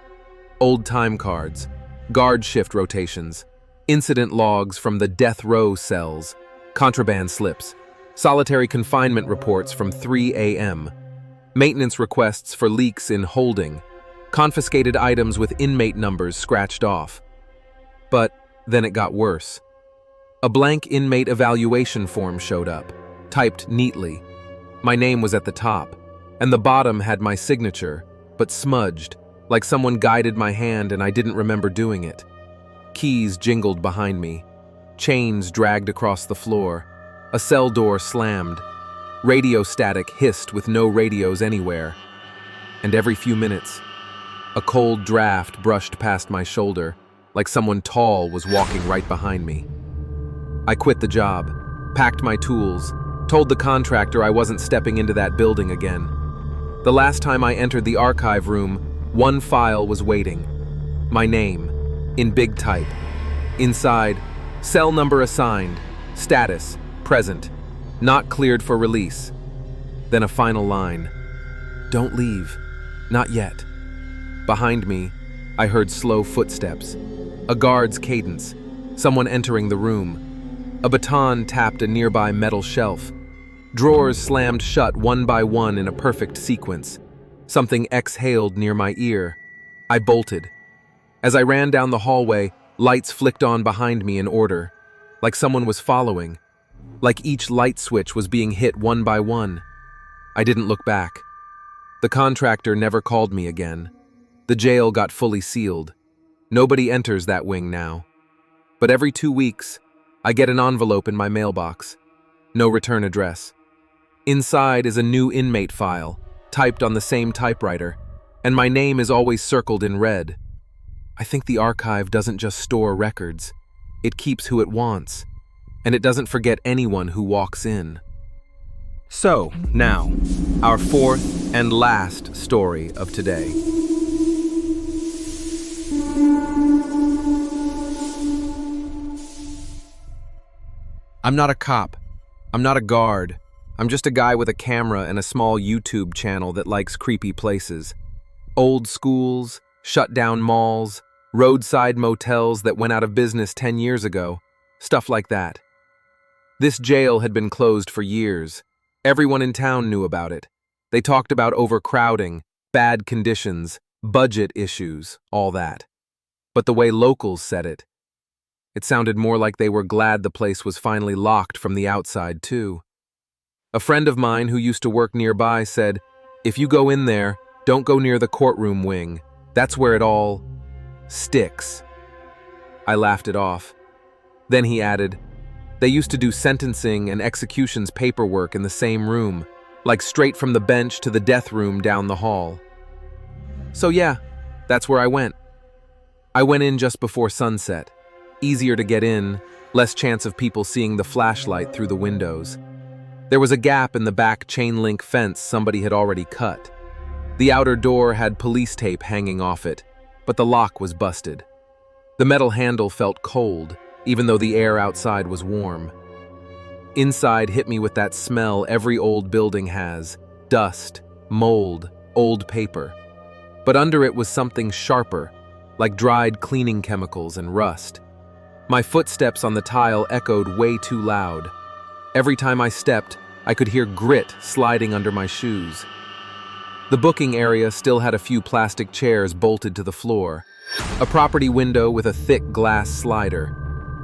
Old time cards, guard shift rotations, incident logs from the death row cells, contraband slips, solitary confinement reports from 3 a.m., maintenance requests for leaks in holding, confiscated items with inmate numbers scratched off. But then it got worse. A blank inmate evaluation form showed up. typed neatly. My name was at the top, and the bottom had my signature, but smudged, like someone guided my hand and I didn't remember doing it. Keys jingled behind me. Chains dragged across the floor. A cell door slammed. Radio static hissed with no radios anywhere. And every few minutes, a cold draft brushed past my shoulder, like someone tall was walking right behind me. I quit the job, packed my tools, told the contractor I wasn't stepping into that building again. The last time I entered the archive room, one file was waiting. My name, in big type. Inside, cell number assigned, status, present, not cleared for release. Then a final line. Don't leave, not yet. Behind me, I heard slow footsteps, a guard's cadence, someone entering the room. A baton tapped a nearby metal shelf. Drawers slammed shut one by one in a perfect sequence. Something exhaled near my ear. I bolted. As I ran down the hallway, lights flicked on behind me in order, like someone was following, like each light switch was being hit one by one. I didn't look back. The contractor never called me again. The jail got fully sealed. Nobody enters that wing now. But every 2 weeks, I get an envelope in my mailbox. No return address. Inside is a new inmate file, typed on the same typewriter, and my name is always circled in red. I think the archive doesn't just store records. It keeps who it wants, and it doesn't forget anyone who walks in. So, now, our fourth and last story of today. I'm not a cop. I'm not a guard. I'm just a guy with a camera and a small YouTube channel that likes creepy places. Old schools, shut down malls, roadside motels that went out of business 10 years ago. Stuff like that. This jail had been closed for years. Everyone in town knew about it. They talked about overcrowding, bad conditions, budget issues, all that. But the way locals said it sounded more like they were glad the place was finally locked from the outside, too. A friend of mine who used to work nearby said, "If you go in there, don't go near the courtroom wing. That's where it all sticks." I laughed it off. Then he added, "They used to do sentencing and executions paperwork in the same room, like straight from the bench to the death room down the hall." So yeah, that's where I went. I went in just before sunset. Easier to get in, less chance of people seeing the flashlight through the windows. There was a gap in the back chain-link fence somebody had already cut. The outer door had police tape hanging off it, but the lock was busted. The metal handle felt cold, even though the air outside was warm. Inside hit me with that smell every old building has: dust, mold, old paper. But under it was something sharper, like dried cleaning chemicals and rust. My footsteps on the tile echoed way too loud. Every time I stepped, I could hear grit sliding under my shoes. The booking area still had a few plastic chairs bolted to the floor, a property window with a thick glass slider.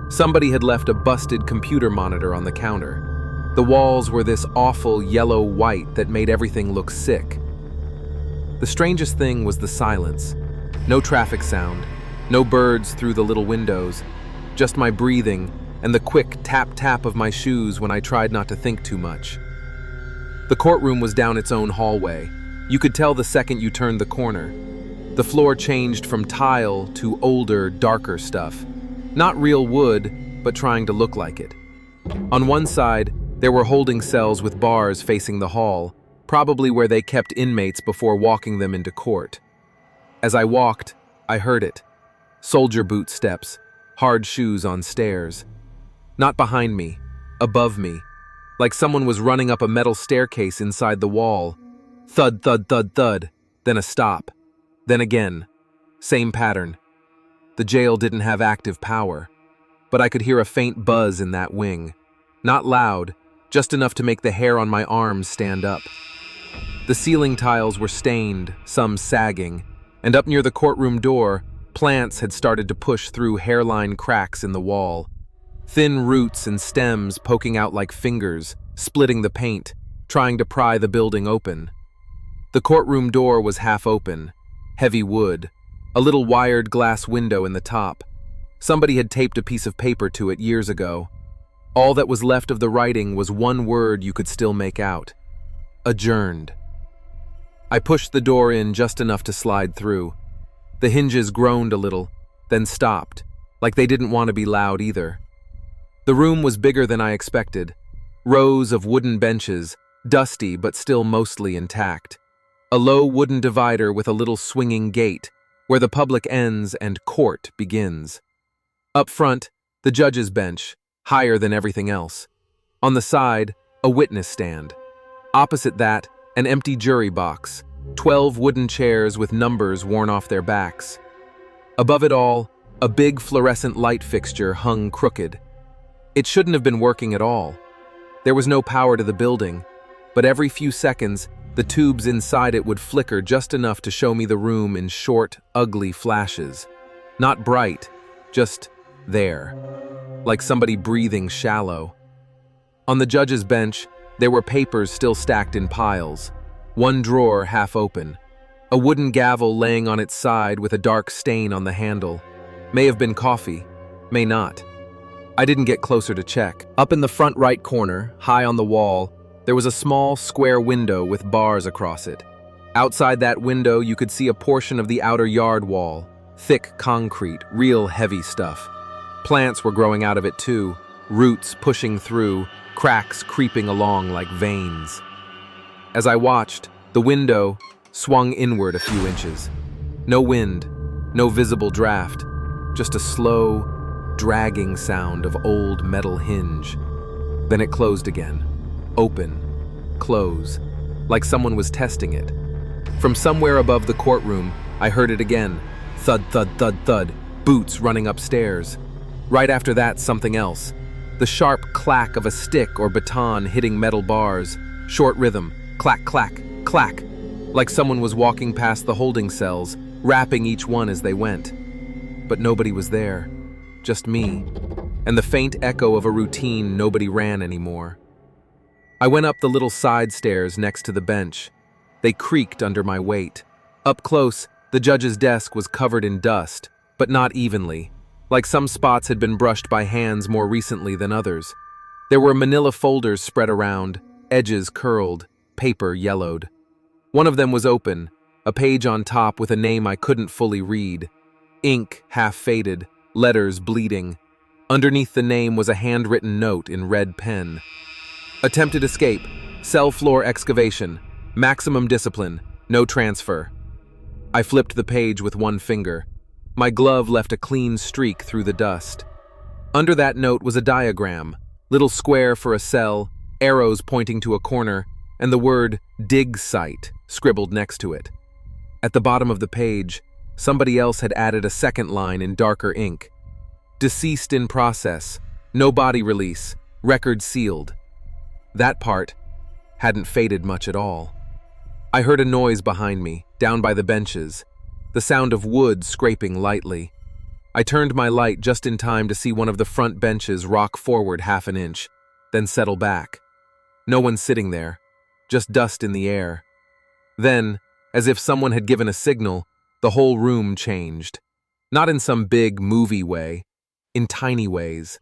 Somebody had left a busted computer monitor on the counter. The walls were this awful yellow-white that made everything look sick. The strangest thing was the silence. No traffic sound, no birds through the little windows, just my breathing and the quick tap-tap of my shoes when I tried not to think too much. The courtroom was down its own hallway. You could tell the second you turned the corner. The floor changed from tile to older, darker stuff. Not real wood, but trying to look like it. On one side, there were holding cells with bars facing the hall, probably where they kept inmates before walking them into court. As I walked, I heard it. Soldier boot steps, hard shoes on stairs. Not behind me, above me, like someone was running up a metal staircase inside the wall. Thud, thud, thud, thud, then a stop. Then again. Same pattern. The jail didn't have active power, but I could hear a faint buzz in that wing. Not loud, just enough to make the hair on my arms stand up. The ceiling tiles were stained, some sagging, and up near the courtroom door, plants had started to push through hairline cracks in the wall. Thin roots and stems poking out like fingers, splitting the paint, trying to pry the building open. The courtroom door was half open, heavy wood, a little wired glass window in the top. Somebody had taped a piece of paper to it years ago. All that was left of the writing was one word you could still make out: adjourned. I pushed the door in just enough to slide through. The hinges groaned a little, then stopped, like they didn't want to be loud either. The room was bigger than I expected. Rows of wooden benches, dusty but still mostly intact. A low wooden divider with a little swinging gate, where the public ends and court begins. Up front, the judge's bench, higher than everything else. On the side, a witness stand. Opposite that, an empty jury box, 12 wooden chairs with numbers worn off their backs. Above it all, a big fluorescent light fixture hung crooked. It shouldn't have been working at all. There was no power to the building, but every few seconds, the tubes inside it would flicker just enough to show me the room in short, ugly flashes. Not bright, just there, like somebody breathing shallow. On the judge's bench, there were papers still stacked in piles, one drawer half open, a wooden gavel laying on its side with a dark stain on the handle. May have been coffee, may not. I didn't get closer to check. Up in the front right corner, high on the wall, there was a small square window with bars across it. Outside that window, you could see a portion of the outer yard wall, thick concrete, real heavy stuff. Plants were growing out of it too, roots pushing through, cracks creeping along like veins. As I watched, the window swung inward a few inches. No wind, no visible draft, just a slow, dragging sound of old metal hinge. Then it closed again. Open, close, like someone was testing it. From somewhere above the courtroom, I heard it again. Thud, thud, thud, thud, boots running upstairs. Right after that, something else. The sharp clack of a stick or baton hitting metal bars. Short rhythm, clack, clack, clack, like someone was walking past the holding cells, rapping each one as they went. But nobody was there, just me, and the faint echo of a routine nobody ran anymore. I went up the little side stairs next to the bench. They creaked under my weight. Up close, the judge's desk was covered in dust, but not evenly, like some spots had been brushed by hands more recently than others. There were manila folders spread around, edges curled, paper yellowed. One of them was open, a page on top with a name I couldn't fully read. Ink half faded, letters bleeding. Underneath the name was a handwritten note in red pen. Attempted escape, cell floor excavation, maximum discipline, no transfer. I flipped the page with one finger. My glove left a clean streak through the dust. Under that note was a diagram, little square for a cell, arrows pointing to a corner, and the word dig site scribbled next to it. At the bottom of the page, somebody else had added a second line in darker ink. Deceased in process, no body release, record sealed. That part hadn't faded much at all. I heard a noise behind me, down by the benches, the sound of wood scraping lightly. I turned my light just in time to see one of the front benches rock forward half an inch, then settle back. No one sitting there, just dust in the air. Then, as if someone had given a signal, the whole room changed. Not in some big movie way, in tiny ways.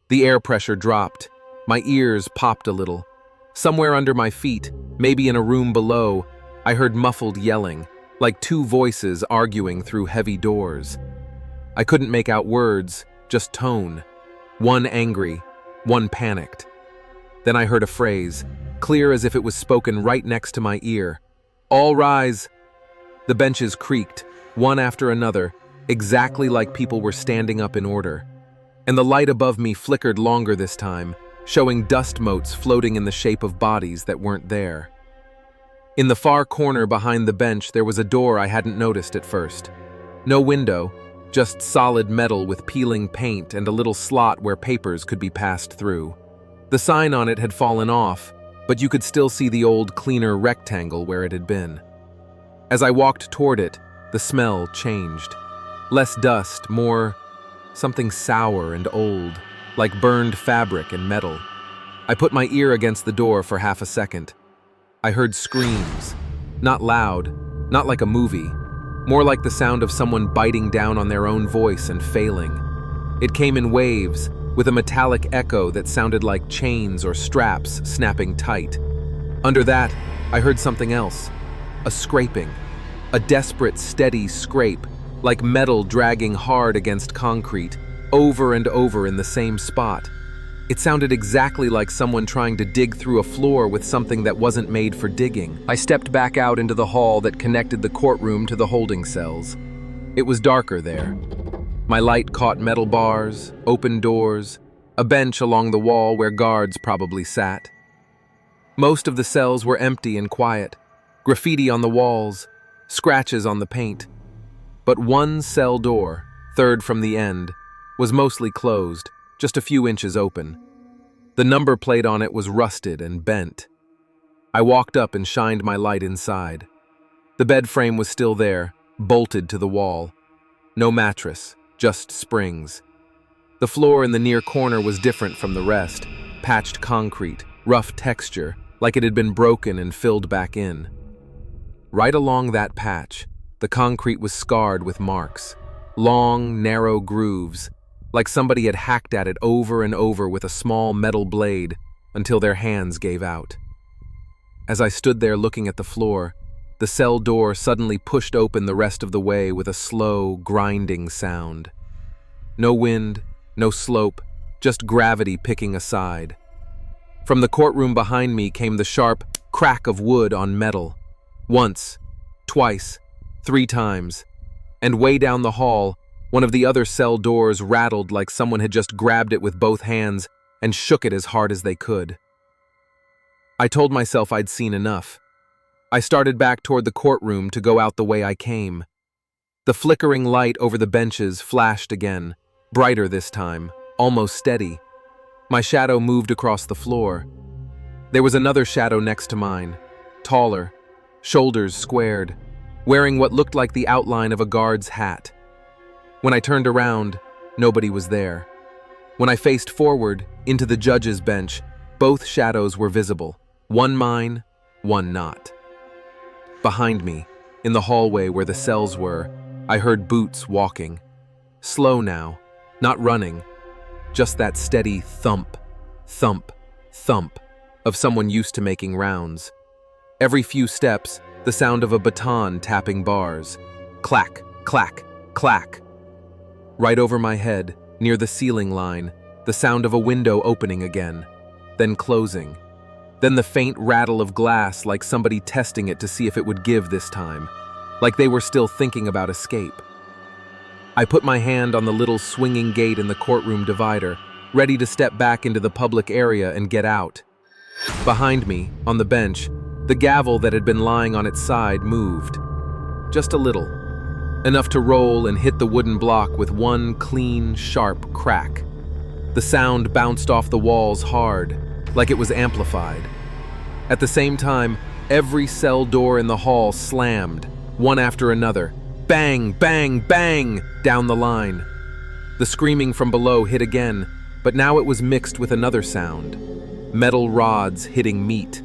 The air pressure dropped. My ears popped a little. Somewhere under my feet, maybe in a room below, I heard muffled yelling, like two voices arguing through heavy doors. I couldn't make out words, just tone. One angry, one panicked. Then I heard a phrase, clear as if it was spoken right next to my ear. All rise! The benches creaked, one after another, exactly like people were standing up in order. And the light above me flickered longer this time, showing dust motes floating in the shape of bodies that weren't there. In the far corner behind the bench, there was a door I hadn't noticed at first. No window, just solid metal with peeling paint and a little slot where papers could be passed through. The sign on it had fallen off, but you could still see the old, cleaner rectangle where it had been. As I walked toward it, the smell changed. Less dust, more something sour and old, like burned fabric and metal. I put my ear against the door for half a second. I heard screams. Not loud, not like a movie, more like the sound of someone biting down on their own voice and failing. It came in waves, with a metallic echo that sounded like chains or straps snapping tight. Under that, I heard something else. A scraping. A desperate, steady scrape, like metal dragging hard against concrete, over and over in the same spot. It sounded exactly like someone trying to dig through a floor with something that wasn't made for digging. I stepped back out into the hall that connected the courtroom to the holding cells. It was darker there. My light caught metal bars, open doors, a bench along the wall where guards probably sat. Most of the cells were empty and quiet, graffiti on the walls, scratches on the paint. But one cell door, third from the end, was mostly closed, just a few inches open. The number plate on it was rusted and bent. I walked up and shined my light inside. The bed frame was still there, bolted to the wall. No mattress, just springs. The floor in the near corner was different from the rest, patched concrete, rough texture, like it had been broken and filled back in. Right along that patch, the concrete was scarred with marks, long, narrow grooves, like somebody had hacked at it over and over with a small metal blade until their hands gave out. As I stood there looking at the floor, the cell door suddenly pushed open the rest of the way with a slow, grinding sound. No wind, no slope, just gravity picking a side. From the courtroom behind me came the sharp crack of wood on metal. Once, twice, 3 times. And way down the hall, one of the other cell doors rattled like someone had just grabbed it with both hands and shook it as hard as they could. I told myself I'd seen enough. I started back toward the courtroom to go out the way I came. The flickering light over the benches flashed again, brighter this time, almost steady. My shadow moved across the floor. There was another shadow next to mine, taller, shoulders squared, wearing what looked like the outline of a guard's hat. When I turned around, nobody was there. When I faced forward, into the judge's bench, both shadows were visible, one mine, one not. Behind me, in the hallway where the cells were, I heard boots walking. Slow now, not running, just that steady thump, thump, thump of someone used to making rounds. Every few steps, the sound of a baton tapping bars. Clack, clack, clack. Right over my head, near the ceiling line, the sound of a window opening again, then closing. Then the faint rattle of glass like somebody testing it to see if it would give this time, like they were still thinking about escape. I put my hand on the little swinging gate in the courtroom divider, ready to step back into the public area and get out. Behind me, on the bench, the gavel that had been lying on its side moved. Just a little. Enough to roll and hit the wooden block with one clean, sharp crack. The sound bounced off the walls hard, like it was amplified. At the same time, every cell door in the hall slammed, one after another. Bang, bang, bang, down the line. The screaming from below hit again, but now it was mixed with another sound. Metal rods hitting meat.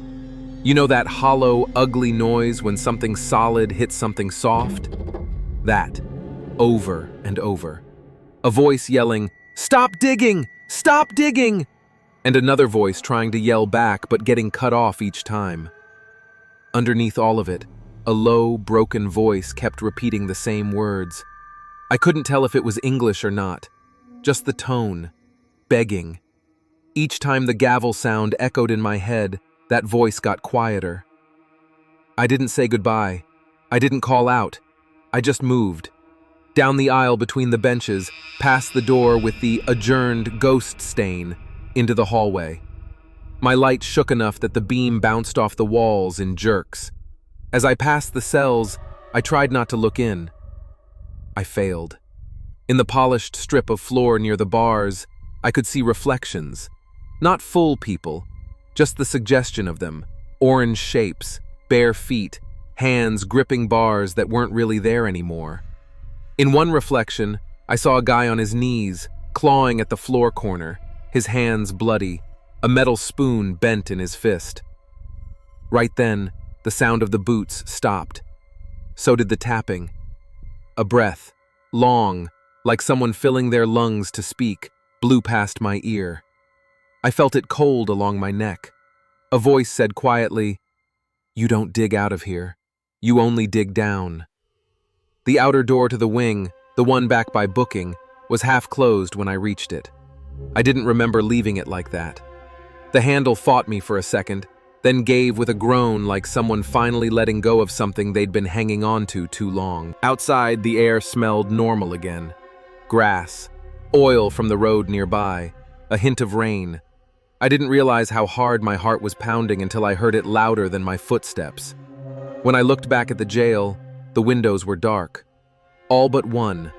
You know that hollow, ugly noise when something solid hits something soft? That, over and over. A voice yelling, "Stop digging! Stop digging!" And another voice trying to yell back but getting cut off each time. Underneath all of it, a low, broken voice kept repeating the same words. I couldn't tell if it was English or not, just the tone, begging. Each time the gavel sound echoed in my head, that voice got quieter. I didn't say goodbye. I didn't call out. I just moved. Down the aisle between the benches, past the door with the adjourned ghost stain, into the hallway. My light shook enough that the beam bounced off the walls in jerks. As I passed the cells, I tried not to look in. I failed. In the polished strip of floor near the bars, I could see reflections. Not full people, just the suggestion of them. Orange shapes, bare feet, hands gripping bars that weren't really there anymore. In one reflection, I saw a guy on his knees, clawing at the floor corner, his hands bloody. a metal spoon bent in his fist. Right then, the sound of the boots stopped. So did the tapping. A breath, long, like someone filling their lungs to speak, blew past my ear. I felt it cold along my neck. A voice said quietly, "You don't dig out of here. You only dig down." The outer door to the wing, the one back by booking, was half closed when I reached it. I didn't remember leaving it like that. The handle fought me for a second, then gave with a groan like someone finally letting go of something they'd been hanging on to too long. Outside, the air smelled normal again. Grass, oil from the road nearby, a hint of rain. I didn't realize how hard my heart was pounding until I heard it louder than my footsteps. When I looked back at the jail, the windows were dark. All but one.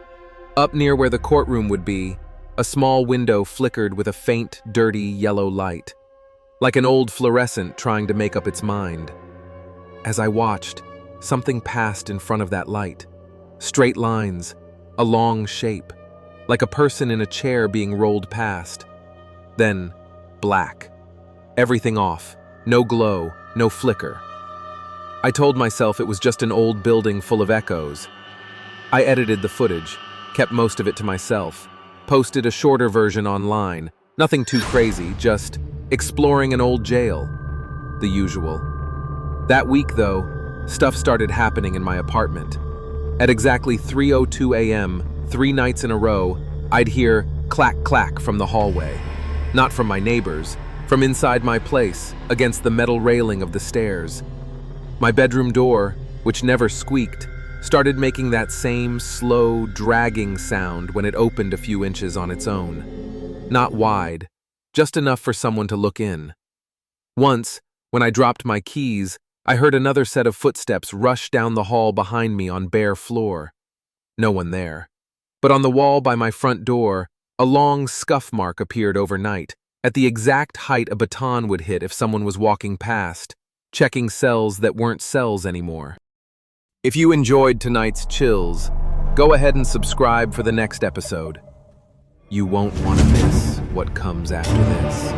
Up near where the courtroom would be, a small window flickered with a faint, dirty yellow light, like an old fluorescent trying to make up its mind. As I watched, something passed in front of that light. Straight lines, a long shape, like a person in a chair being rolled past. Then, black. Everything off. No glow, no flicker. I told myself it was just an old building full of echoes. I edited the footage, kept most of it to myself, posted a shorter version online. Nothing too crazy, just exploring an old jail. The usual. That week, though, stuff started happening in my apartment. At exactly 3:02 a.m., 3 nights in a row, I'd hear clack clack from the hallway. Not from my neighbors, from inside my place, against the metal railing of the stairs. My bedroom door, which never squeaked, started making that same slow, dragging sound when it opened a few inches on its own. Not wide, just enough for someone to look in. Once, when I dropped my keys, I heard another set of footsteps rush down the hall behind me on bare floor. No one there. But on the wall by my front door, a long scuff mark appeared overnight, at the exact height a baton would hit if someone was walking past, checking cells that weren't cells anymore. If you enjoyed tonight's chills, go ahead and subscribe for the next episode. You won't want to miss what comes after this.